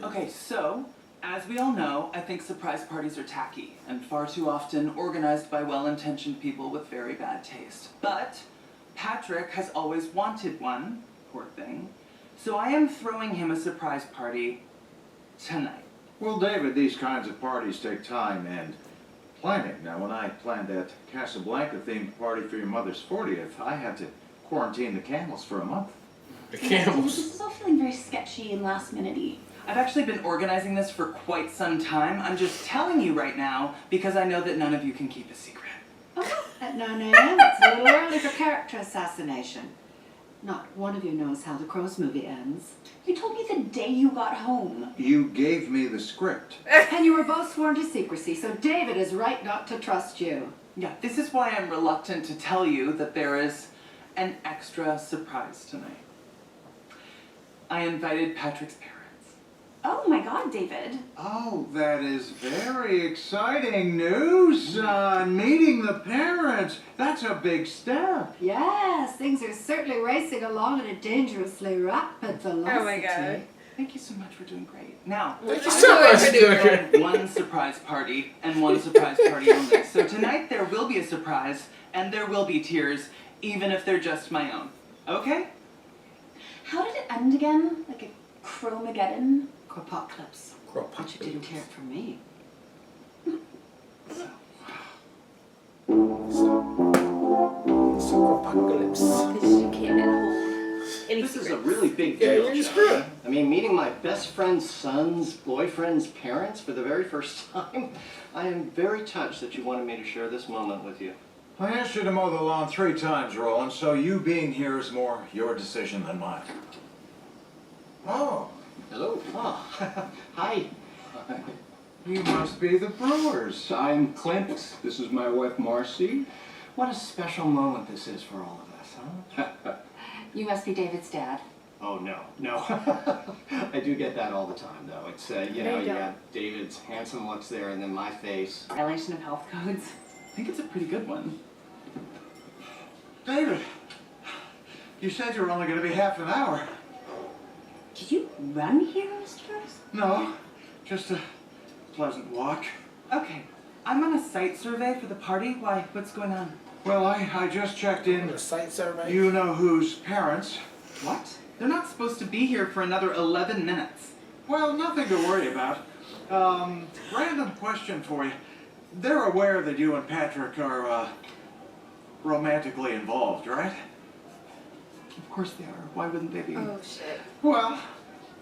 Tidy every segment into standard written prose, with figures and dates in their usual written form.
Okay, so, as we all know, I think surprise parties are tacky, and far too often organized by well-intentioned people with very bad taste. But Patrick has always wanted one, poor thing, so I am throwing him a surprise party tonight. Well, David, these kinds of parties take time and planning. Now, when I planned that Casablanca-themed party for your mother's 40th, I had to quarantine the camels for a month. The This camels. is all feeling very sketchy and last-minute-y. I've actually been organizing this for quite some time. I'm just telling you right now because I know that none of you can keep a secret. At 9 a.m. It's a little early for character assassination. Not one of you knows how the Crows movie ends. You told me the day you got home. You gave me the script. And you were both sworn to secrecy, so David is right not to trust you. Yeah, this is why I'm reluctant to tell you that there is an extra surprise tonight. I invited Patrick's parents. Oh my god, David. Oh, that is very exciting news, son. Meeting the parents. That's a big step. Yes, things are certainly racing along at a dangerously rapid velocity. Oh my god. Thank you so much for doing great. Now, Thank you so much for doing I'm it. throwing one surprise party and one surprise party only. So tonight there will be a surprise and there will be tears, even if they're just my own. Okay? How did it end again? Like a Chromageddon? Apocalypse. But you didn't hear it from me. Apocalypse. Because you can't hold any This is a secrets. really big Yeah, deal, you're John. screwed. I mean, meeting my best friend's son's boyfriend's parents for the very first time. I am very touched that you wanted me to share this moment with you. I asked you to mow the lawn 3 times, Roland, so you being here is more your decision than mine. Oh, Hello. Oh, hi. you must be the Brewers. I'm Clint. This is my wife, Marcy. What a special moment this is for all of us, huh? You must be David's dad. Oh, no. I do get that all the time, though. It's, you know, you got David's handsome looks there and then my face. Violation of health codes. I think it's a pretty good one. David, you said you were only going to be half an hour. Did you run here, Mr. Rose? No, just a pleasant walk. Okay, I'm on a site survey for the party. Why? What's going on? Well, I just checked in. The site survey. You know whose parents. What? They're not supposed to be here for another 11 minutes. Well, nothing to worry about. Random question for you. They're aware that you and Patrick are, romantically involved, right? Of course they are. Why wouldn't they be? Oh shit. Well,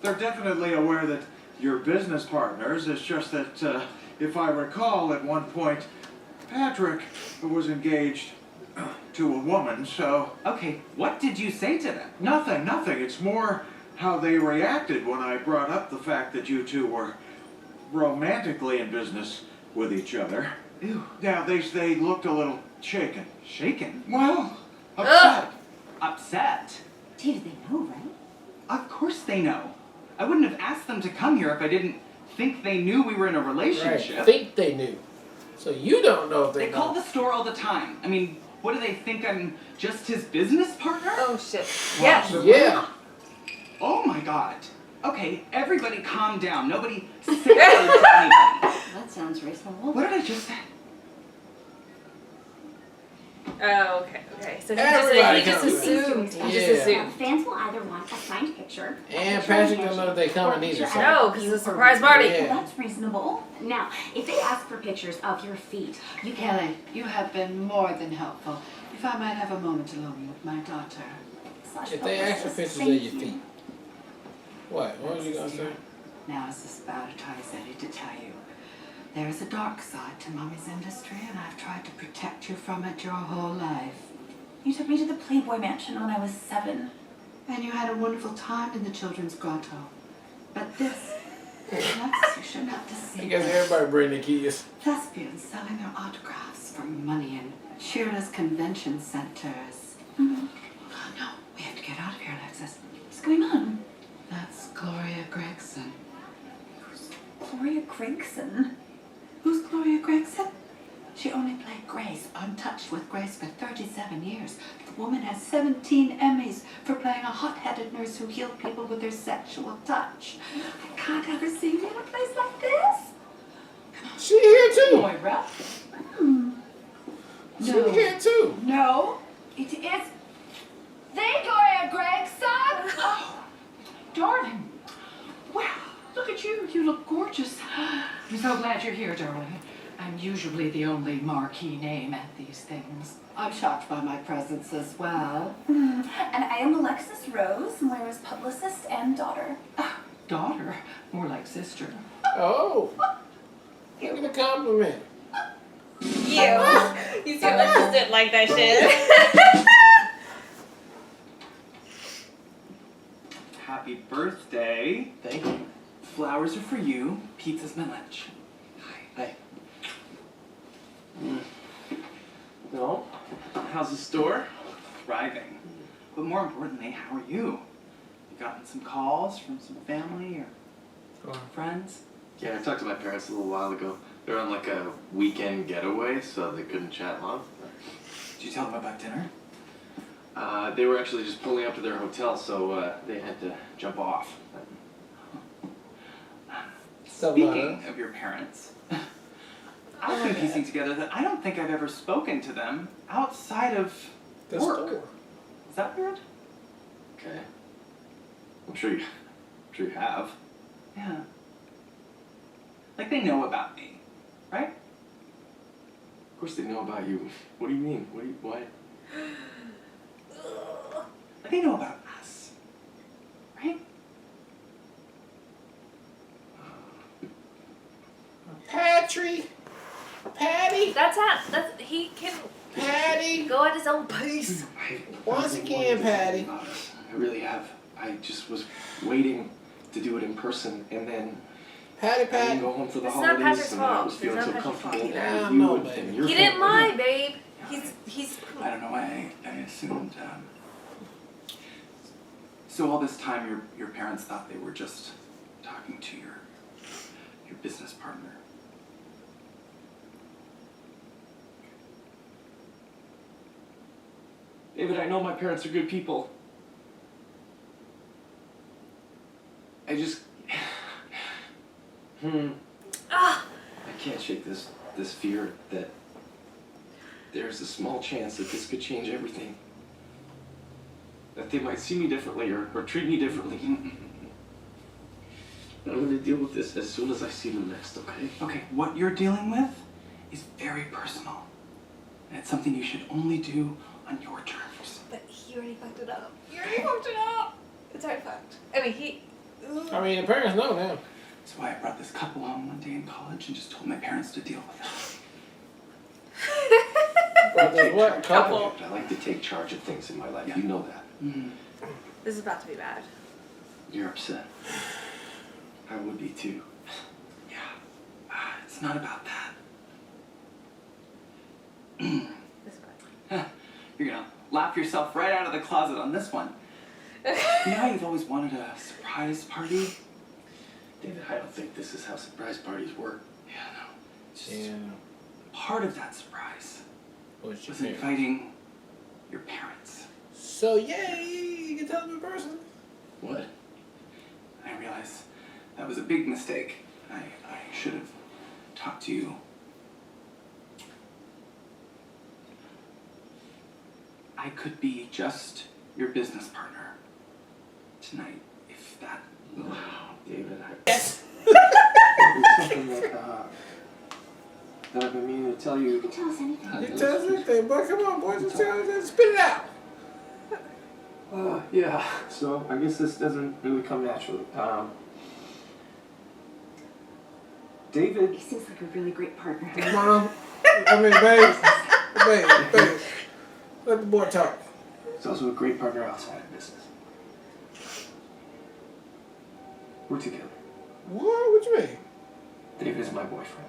they're definitely aware that you're business partners. It's just that, if I recall, at one point, Patrick was engaged to a woman, so... Okay, what did you say to them? Nothing. It's more how they reacted when I brought up the fact that you two were romantically in business with each other. Ew. Yeah, they looked a little shaken. Shaken? Well, upset. Upset? David, they know, right? Of course they know. I wouldn't have asked them to come here if I didn't think they knew we were in a relationship. Right. Think they knew. So you don't know if They they call know. the store all the time. I mean, what do they think? I'm just his business partner? Oh shit. Yes. Yeah. Oh my god. Okay, everybody calm down. Nobody say words to anybody. That sounds reasonable. What did I just say? Oh, okay. So Everybody he just comes. assumed. He just Yeah. assumed. Fans will either want a signed picture. And Patrick don't know if they coming either. So. No, because it's a surprise party. Yeah. Well, that's reasonable. Now, if they ask for pictures of your feet, you can... Kelly, you have been more than helpful. If I might have a moment alone with my daughter. Slash If they ask for publicist. pictures of Thank your you. feet. What? What was you gonna say? Now, as the spouter ties Eddie to tell you, there is a dark side to Mommy's industry, and I've tried to protect you from it your whole life. You took me to the Playboy Mansion when I was 7. And you had a wonderful time in the children's grotto. But this, Alexis, you should not I deceive guess everybody bring their kids. Thespians selling their autographs for money in cheerless convention centers. Mm-hmm. Oh, no, we have to get out of here, Alexis. What's going on? That's Gloria Gregson. Gloria Gregson? Who's Gloria Gregson? She only played Grace, untouched with Grace for 37 years. The woman has 17 Emmys for playing a hot-headed nurse who healed people with her sexual touch. I can't ever see you in a place like this. She here too. Moira? She here too. No, it is Victoria Gregson. Oh, darling. Wow, look at you. You look gorgeous. I'm so glad you're here, darling. I'm usually the only marquee name at these things. I'm shocked by my presence as well. And I am Alexis Rose, Moira's publicist and daughter. Daughter? More like sister. Oh. Look at the compliment. You see, Alexis didn't like that shit. Happy birthday. Thank you. Flowers are for you. Pizza's my lunch. Hi. Well, how's the store? Thriving. But more importantly, how are you? You gotten some calls from some family or friends? Yeah, I talked to my parents a little while ago. They're on like a weekend getaway, so they couldn't chat long. Did you tell them about dinner? They were actually just pulling up to their hotel, so they had to jump off. Speaking of your parents, I've been piecing together that I don't think I've ever spoken to them outside of The work. store. Is that weird? Okay. I'm sure you have. Yeah. Like they know about me, right? Of course they know about you. What do you mean? Why? Like they know about us, right? Patty. He can Patty. go at his own pace. Once again, Patty. I really have. I just was waiting to do it in person, and then Patty, I didn't Patty. go home for the It's not holidays, Patrick's and then I fault. was It's feeling not so Patrick's comfortable fault. Yeah, with you no, and baby. your He didn't family. lie, babe. He's. I don't know why I assumed. So all this time, your parents thought they were just talking to your business partner. David, I know my parents are good people. I just... Ah. I can't shake this fear that there's a small chance that this could change everything. That they might see me differently or treat me differently. I'm gonna deal with this as soon as I see them next, okay? Okay, what you're dealing with is very personal. And it's something you should only do on your terms. But he already fucked it up. It's already fucked. I mean, I mean, the parents know now. That's why I brought this couple home one day in college and just told my parents to deal with it. But there's what? Couple. I like to take charge of things in my life. Yeah. You know that. This is about to be bad. You're upset. I would be too. Yeah, it's not about that. This is bad. You're gonna laugh yourself right out of the closet on this one. You know how you've always wanted a surprise party? David, I don't think this is how surprise parties work. Yeah, no. It's just Yeah. part of that surprise What's your was parents? inviting your parents. So, yay, you can tell them in person. What? I realize that was a big mistake. I should have talked to you. I could be just your business partner tonight, if that will. David, Yes. there's something that I've been meaning to tell you. You can tell us anything. You tell us anything, boy. Come on, boy. Just tell us. Spit it out. Yeah, so I guess this doesn't really come naturally. David, He seems like a really great partner. Mom. I mean, babe. Babe. Let the boy talk. is also a great partner outside of business. We're together. What you mean? David is my boyfriend.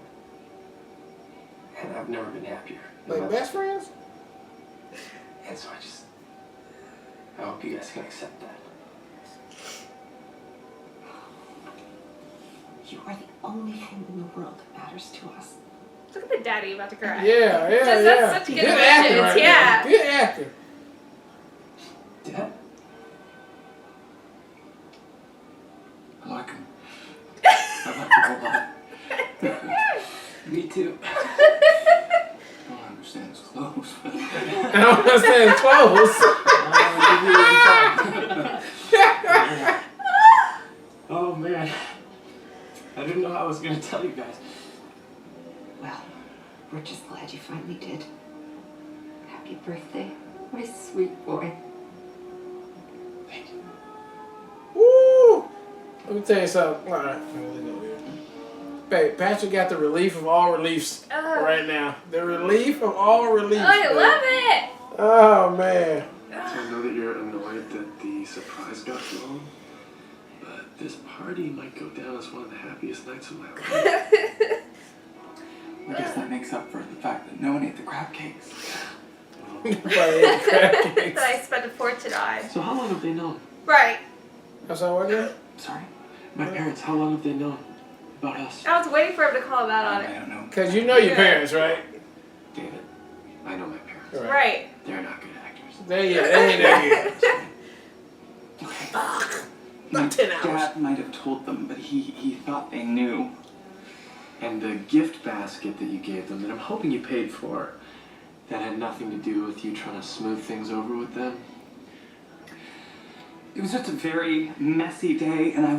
And I've never been happier. Like best friends? And so I hope you guys can accept that. You are the only thing in the world that matters to us. Look at the daddy about to cry. Yeah, Just has such good acting emotions. right Yeah. now. Good acting. Dad? I like him. I like him a lot. Me too. I don't understand his clothes. I don't understand his clothes. Oh man. I didn't know I was gonna tell you guys. Well, we're just glad you finally did. Happy birthday, my sweet boy. Thank you. Woo! Let me tell you something. All right. Babe, Patrick got the relief of all reliefs right now. The relief of all reliefs. Oh, I love it. Oh, man. I know that you're annoyed that the surprise got long, but this party might go down as one of the happiest nights of my life. I guess that makes up for the fact that no one ate the crab cakes. That I spent a fortune on. So how long have they known? Right. I'm sorry, what again? Sorry? My parents, how long have they known about us? I was waiting for him to call him out on I it. don't know. Because you know your parents, right? David, I know my parents. Right. They're not good actors. They ain't that good. Okay. Not 10 hours. Dad might have told them, but he thought they knew. And the gift basket that you gave them, that I'm hoping you paid for, that had nothing to do with you trying to smooth things over with them. It was just a very messy day, and I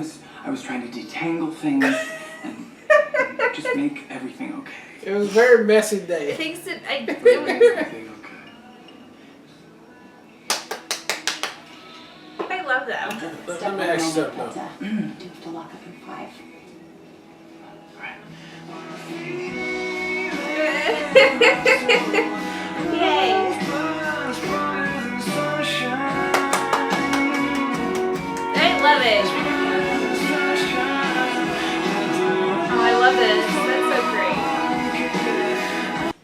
was trying to detangle things and just make everything okay. It was a very messy day. Things that I Everything okay. I love them. Let me ask you something. But, you do have to lock up in 5. Yay. I love it. Oh, I love this. That's so great.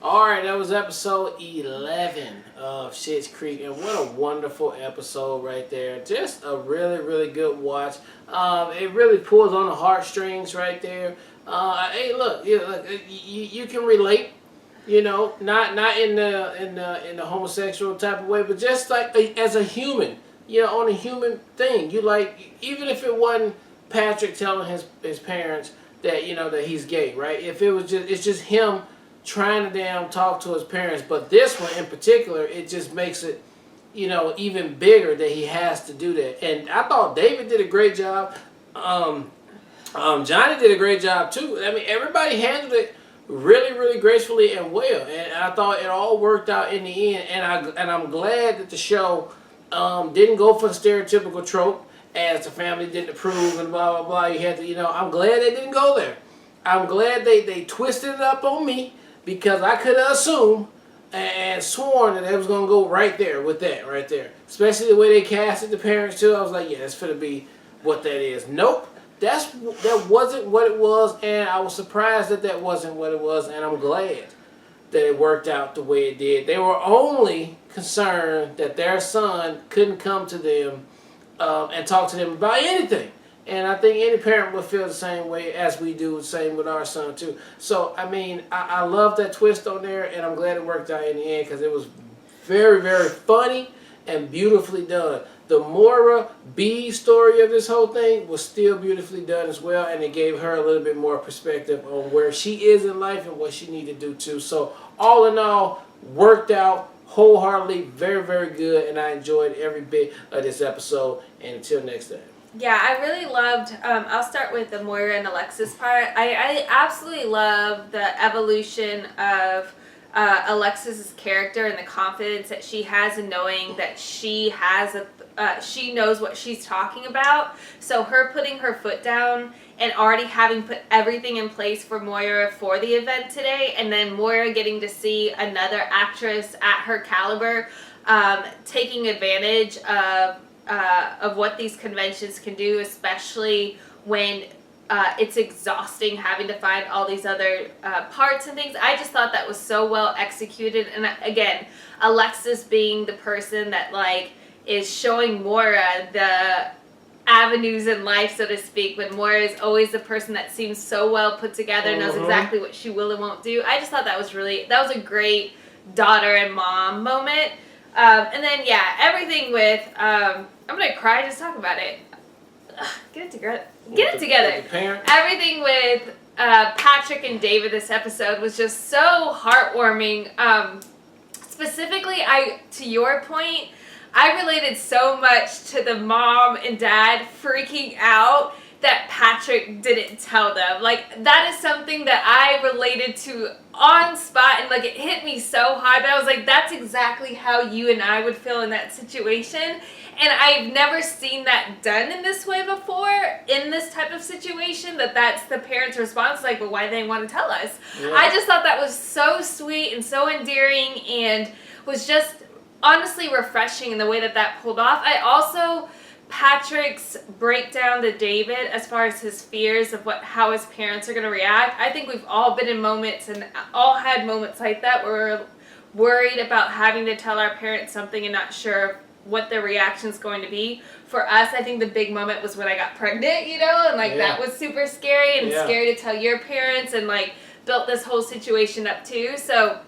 Alright, that was episode 11 of Schitt's Creek, and what a wonderful episode right there. Just a really, really good watch. It really pulls on the heartstrings right there. Hey, look, you can relate, you know, not in the homosexual type of way, but just like as a human, you know, on a human thing. You like, even if it wasn't Patrick telling his parents that, you know, that he's gay, right? If it was just, it's just him trying to damn talk to his parents. But this one in particular, it just makes it, you know, even bigger that he has to do that. And I thought David did a great job. Johnny did a great job too. I mean, everybody handled it really, really gracefully and well. And I thought it all worked out in the end. And I'm glad that the show didn't go for the stereotypical trope, as the family didn't approve and blah blah blah. You had to, you know, I'm glad they didn't go there. I'm glad they twisted it up on me, because I could have assumed and sworn that it was gonna go right there with that right there. Especially the way they casted the parents too. I was like, yeah, that's gonna be what that is. Nope. That wasn't what it was, and I was surprised that wasn't what it was, and I'm glad that it worked out the way it did. They were only concerned that their son couldn't come to them and talk to them about anything. And I think any parent would feel the same way as we do, the same with our son too. So, I mean, I love that twist on there, and I'm glad it worked out in the end, because it was very, very funny and beautifully done. The Moira B story of this whole thing was still beautifully done as well, and it gave her a little bit more perspective on where she is in life and what she needed to do too. So all in all, worked out wholeheartedly, very, very good, and I enjoyed every bit of this episode. And until next time. Yeah, I really loved, I'll start with the Moira and Alexis part. I absolutely love the evolution of Alexis's character and the confidence that she has in knowing that she has she knows what she's talking about. So her putting her foot down and already having put everything in place for Moira for the event today, and then Moira getting to see another actress at her caliber taking advantage of what these conventions can do, especially when it's exhausting having to find all these other parts and things. I just thought that was so well executed. And again, Alexis being the person that like is showing Moira the avenues in life, so to speak, when Moira is always the person that seems so well put together, knows exactly what she will and won't do. I just thought that was a great daughter and mom moment. And then, yeah, everything with, I'm going to cry just talking about it. Ugh, get it together. Everything with Patrick and David this episode was just so heartwarming. Specifically, to your point, I related so much to the mom and dad freaking out that Patrick didn't tell them. Like, that is something that I related to on spot, and like it hit me so hard that I was like, that's exactly how you and I would feel in that situation. And I've never seen that done in this way before, in this type of situation, that's the parent's response, like, well, why didn't they want to tell us? Yeah. I just thought that was so sweet and so endearing, and was just honestly refreshing in the way that pulled off. I also, Patrick's breakdown to David as far as his fears of how his parents are going to react. I think we've all been in moments and all had moments like that where we're worried about having to tell our parents something and not sure what their reaction is going to be. For us, I think the big moment was when I got pregnant, and like that was super scary and scary to tell your parents, and like built this whole situation up too. So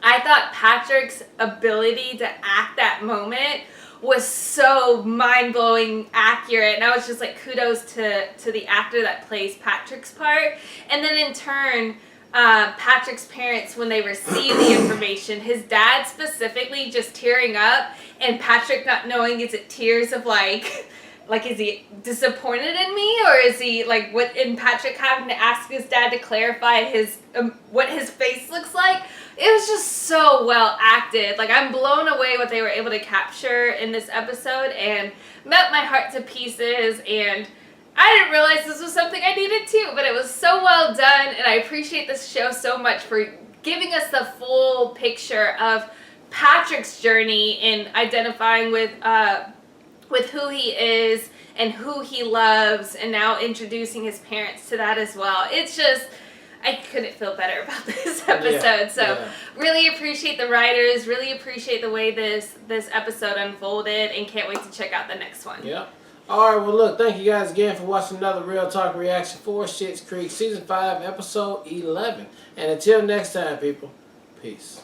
I thought Patrick's ability to act that moment was so mind-blowing accurate, and I was just like, kudos to the actor that plays Patrick's part. And then in turn, Patrick's parents, when they receive the information, his dad specifically just tearing up, and Patrick not knowing, is it tears of like is he disappointed in me, or is he like what? And Patrick having to ask his dad to clarify his what his face looks like. It was just so well acted. Like, I'm blown away what they were able to capture in this episode, and melt my heart to pieces. And I didn't realize this was something I needed too, but it was so well done, and I appreciate this show so much for giving us the full picture of Patrick's journey in identifying with who he is and who he loves, and now introducing his parents to that as well. It's just, I couldn't feel better about this episode. Really appreciate the writers, really appreciate the way this episode unfolded, and can't wait to check out the next one. Yeah. All right, well, look, thank you guys again for watching another Real Talk reaction for Schitt's Creek Season 5, Episode 11. And until next time, people, peace.